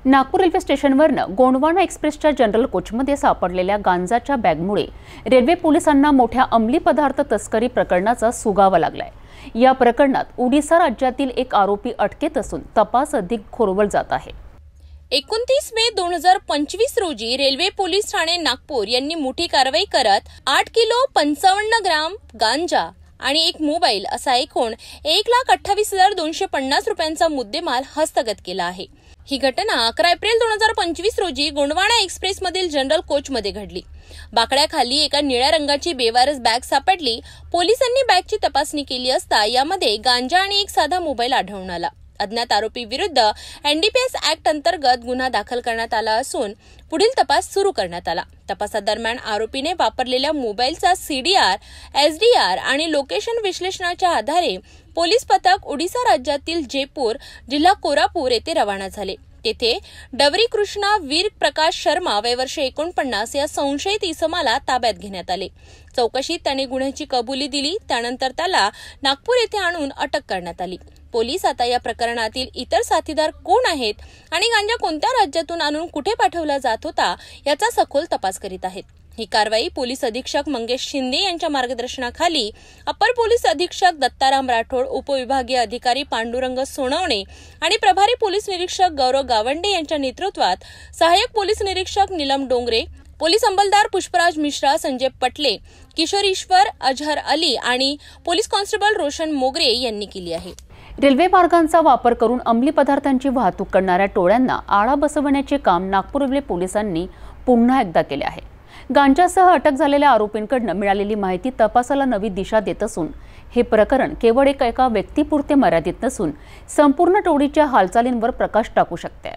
Nagpur railway स्टेशनवरनं Gondwana एक्सप्रेसच्या general कोचमध्ये सापडलेल्या गांजाच्या बॅगमुळे railway पोलिसांना मोठ्या अंमली पदार्थ तस्करी प्रकरणाचा सुगावा लागलाय। या प्रकरणात ओडिशा राज्यातील एक आरोपी अटकेत असून तपास अधिक खोलवर जात आहे। 29 मे 2025 रोजी रेल्वे पोलीस ठाणे नागपूर यांनी मोठी कारवाई करत 8 किलो 55 ग्राम गांजा आणि एक मोबाईल असा एकूण 1,28,250 रुपयांचा मुद्देमाल हस्तगत केला आहे। ही घटना 11 एप्रिल 2025 रोजी गोंडवाना एक्सप्रेस मधील जनरल कोच मध्ये घडली। बाकड्याखाली एका निळ्या रंगाची बेवारस बॅग सापडली। पोलिसांनी बॅगची तपासणी केली असता यामध्ये गांजा आणि एक साधा मोबाईल आढळून आला। अज्ञात आरोपी विरुद्ध एनडीपीएस ऍक्ट अंतर्गत गुन्हा दाखल करण्यात आला असून पुढील तपास सुरू करण्यात आला। तपासादरम्यान आरोपीने वापरलेल्या मोबाईलचा सीडीआर, एसडीआर आणि लोकेशन विश्लेषणाच्या आधारे पोलीस पथक ओडिशा राज्यातील जयपूर, जिल्हा कोरापूर येथे रवाना झाले। तेथे डवरी कृष्णा वीर प्रकाश शर्मा वय वर्ष 49 या संशयित इसमाला ताब्यात घेण्यात आले। चौकशीत त्याने गुन्ह्याची कबुली दिली। त्यानंतर त्याला नागपूर येथे आणून अटक करण्यात आली। पोलीस आता या प्रकरणातील इतर साथीदार कोण आहेत आणि गांजा कोणत्या राज्यातून आणून कुठे पाठवला जात होता याचा सखोल तपास करीत आहेत। ही कारवाई पोलीस अधीक्षक मंगेश शिंदे यांच्या मार्गदर्शनाखाली अपर पोलीस अधीक्षक दत्ताराम राठोड, उपविभागीय अधिकारी पांडुरंग सोनवणे आणि प्रभारी पोलीस निरीक्षक गौरव गावंडे यांच्या नेतृत्वात सहाय्यक पोलीस निरीक्षक नीलम डोंगरे, पोलीस अंमलदार पुष्पराज मिश्रा, संजय पटले, किशोर ईश्वर, अजहर अली आणि पोलीस कॉन्स्टेबल रोशन मोगरे यांनी केली आहे। रेल्वे मार्गांचा वापर करून अंमली पदार्थांची वाहतूक करणाऱ्या टोळ्यांना आळा बसवण्याचे काम नागपूर रेल्वे पोलिसांनी पुन्हा एकदा केले आहे। गांजासह अटक झालेल्या आरोपींकडून मिळालेली माहिती तपासाला नवी दिशा देत असून हे प्रकरण केवळ एका व्यक्तीपुरते मर्यादित नसून संपूर्ण टोळीच्या हालचालींवर प्रकाश टाकू शकते।